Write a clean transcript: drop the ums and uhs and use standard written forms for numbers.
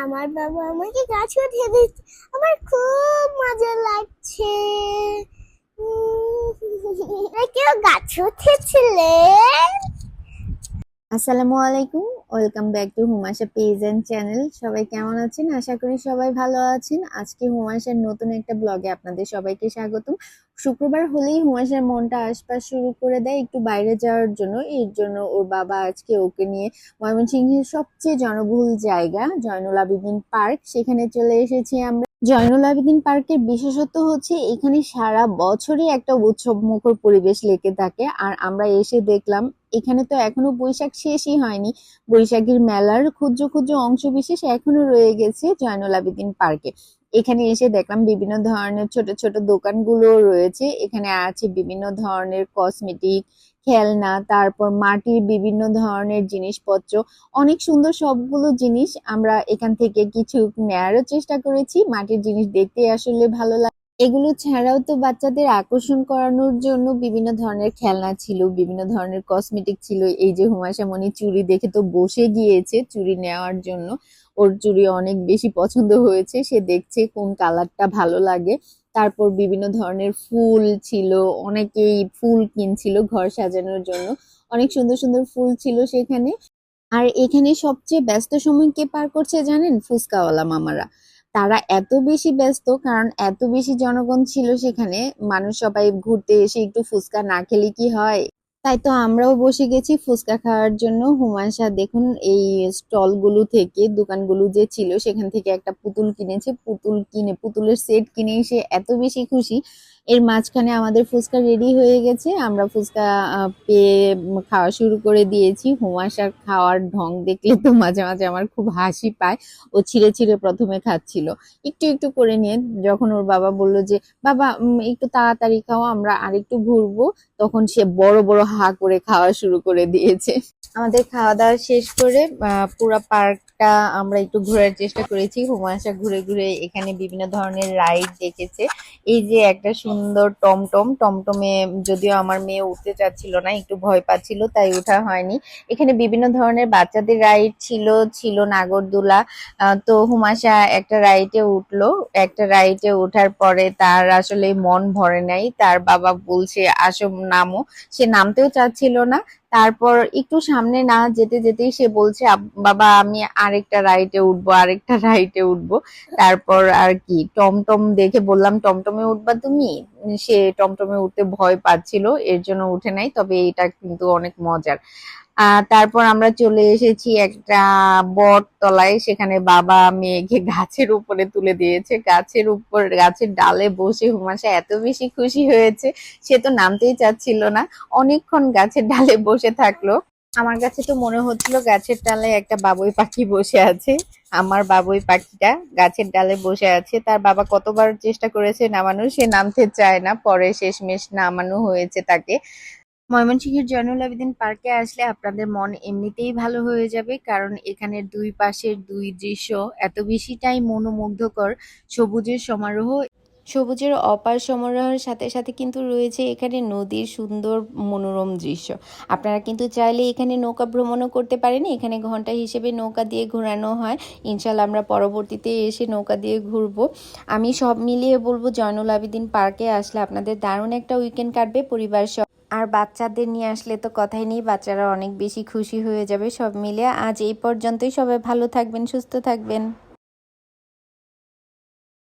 আমার বাবা আমাকে গাছ উঠিয়ে দিচ্ছে, আমার খুব মজা লাগছে। কেউ গাছ উঠেছিলেন? আসসালামু আলাইকুম, welcome back to Humasha page and channel. সবাই কেমন আছেন? আশা করি সবাই ভালো আছেন। আজকে হুমাশার নতুন একটা ব্লগে আপনাদের সবাইকে স্বাগতম। শুক্রবার হলেই হুমাশার মনটা আশপাশ শুরু করে দেয় একটু বাইরে যাওয়ার জন্য। এর জন্য ওর বাবা আজকে ওকে নিয়ে ময়মনসিংহের সবচেয়ে জনবহুল জায়গা জয়নুল আবেদীন পার্ক, সেখানে চলে এসেছি আমরা। জয়নুল আবেদীন পার্কের বিশেষত্ব হচ্ছে এখানে সারা বছরই একটা উৎসব মুখর পরিবেশ লেগে থাকে। আর আমরা এসে দেখলাম এখানে তো এখনো বৈশাখ শেষই হয়নি, বৈশাখীর মেলার ক্ষুদ্র ক্ষুদ্র অংশ বিশেষ এখনো রয়ে গেছে জয়নুল আবেদীন পার্কে। এখানে এসে দেখলাম বিভিন্ন ধরনের ছোট ছোট দোকানগুলো রয়েছে। এখানে আছে বিভিন্ন ধরনের কসমেটিক, খেলনা, তারপর মাটির বিভিন্ন ধরনের জিনিসপত্র। অনেক সুন্দর সবগুলো জিনিস। আমরা এখান থেকে কিছু নেয়ারও চেষ্টা করেছি। মাটির জিনিস দেখতে আসলে ভালো লাগে। এগুলো ছাড়াও তো বাচ্চাদের আকর্ষণ করানোর জন্য বিভিন্ন ধরনের খেলনা ছিল, বিভিন্ন ধরনের কসমেটিক ছিল। এই যে হুমায়শা মনি চুড়ি দেখে তো বসে গিয়েছে চুড়ি নেওয়ার জন্য। ওর চুড়ি অনেক বেশি পছন্দ হয়েছে, সে দেখছে কোন কালারটা ভালো লাগে। তারপর বিভিন্ন ধরনের ফুল ছিল, অনেকেই ফুল কিনছিল ঘর সাজানোর জন্য। অনেক সুন্দর সুন্দর ফুল ছিল সেখানে। আর এখানে সবচেয়ে ব্যস্ত সময় কে পার করছে জানেন? ফুচকাওয়ালা মামারা। তারা এত বেশি ব্যস্ত, কারণ এত বেশি জনগণ ছিল সেখানে। মানুষ সবাই ঘুরতে এসে একটু ফুচকা না খেলে কি হয়? তাই তো আমরাও বসে গেছি ফুচকা খাওয়ার জন্য। হুমায়শা দেখুন এই স্টল গুলো থেকে, দোকানগুলো যে ছিল সেখান থেকে একটা পুতুল কিনেছে। পুতুল কিনে, পুতুলের সেট কিনে সে এত বেশি খুশি। এর মাঝখানে আমাদের ফুচকা রেডি হয়ে গেছে। আমরা ফুচকা পেয়ে খাওয়া শুরু করে দিয়েছি। হুমায়শার খাওয়ার ঢং দেখলে তো মাঝে মাঝে আমার খুব হাসি পায়। ও ছিঁড়ে ছিঁড়ে প্রথমে খাচ্ছিল, একটু একটু করে নিয়ে। যখন ওর বাবা বলল যে বাবা একটু তাড়াতাড়ি খাও, আমরা আরেকটু ঘুরবো, তখন সে বড় বড় হা করে খাওয়া শুরু করে দিয়েছে। আমাদের খাওয়া দাওয়া শেষ করে পুরো পার্কটা আমরা একটু ঘোরার চেষ্টা করেছি। হুমায়শা ঘুরে ঘুরে এখানে বিভিন্ন ধরনের রাইড দেখেছে। এই যে একটা সুন্দর টমটম, টমটমে যদিও আমার মেয়ে উঠতে চাচ্ছিল না, একটু ভয় পাচ্ছিল, তাই ওঠা হয়নি। এখানে বিভিন্ন ধরনের বাচ্চাদের রাইড ছিল, ছিল নাগরদোলা। তো হুমায়শা একটা রাইডে উঠলো। একটা রাইডে ওঠার পরে তার আসলে মন ভরে নাই, তার বাবা বলছে আসো নামো। সে নামতেও চাচ্ছিল না। তারপর একটু সামনে না যেতে যেতেই সে বলছে বাবা আমি আরেকটা রাইডে উঠবো, আরেকটা রাইডে উঠবো। তারপর আর কি টমটম দেখে বললাম টমটমে উঠবা তুমি? সে টমটমে উঠতে ভয় পাচ্ছিল, এর জন্য উঠে নাই। তবে এটা কিন্তু অনেক মজার। তারপর আমরা চলে এসেছি একটা বট তলায়। সেখানে বাবা মেয়েকে গাছের উপরে তুলে দিয়েছে। গাছের উপর, গাছের ডালে বসে হুমায়শা এত বেশি খুশি হয়েছে, সে তো নামতেই চাচ্ছিল না। অনেকক্ষণ গাছের ডালে বসে থাকলো। আমার কাছে তো মনে হচ্ছিল গাছের ডালে একটা বাবুই পাখি বসে আছে। আমার বাবুই পাখিটা গাছের ডালে বসে আছে। তার বাবা কতবার চেষ্টা করেছে নামানোর, সে নামতে চায় না। পরে শেষমেশ নামানো হয়েছে তাকে। ময়মনসিংহের জয়নুল আবেদীন পার্কে আসলে আপনাদের মন এমনিতেই ভালো হয়ে যাবে, কারণ এখানের দুই পাশের দুই দৃশ্য এত বেশিটাই মনোমুগ্ধকর। সবুজের সমারোহ, সবুজের অপার সমারোহের সাথে সাথে কিন্তু রয়েছে এখানে নদীর সুন্দর মনোরম দৃশ্য। আপনারা কিন্তু চাইলে এখানে নৌকা ভ্রমণও করতে পারেন। এখানে ঘন্টা হিসেবে নৌকা দিয়ে ঘোরানো হয়। ইনশাল্লাহ আমরা পরবর্তীতে এসে নৌকা দিয়ে ঘুরবো। আমি সব মিলিয়ে বলবো জয়নুল আবেদীন পার্কে আসলে আপনাদের দারুণ একটা উইকেন্ড কাটবে পরিবার সহ। আর বাচ্চাদের নিয়ে আসলে তো কথাই নেই, বাচ্চারা অনেক বেশি খুশি হয়ে যাবে। সব মিলে আজ এই পর্যন্তই। সবাই ভালো থাকবেন, সুস্থ থাকবেন।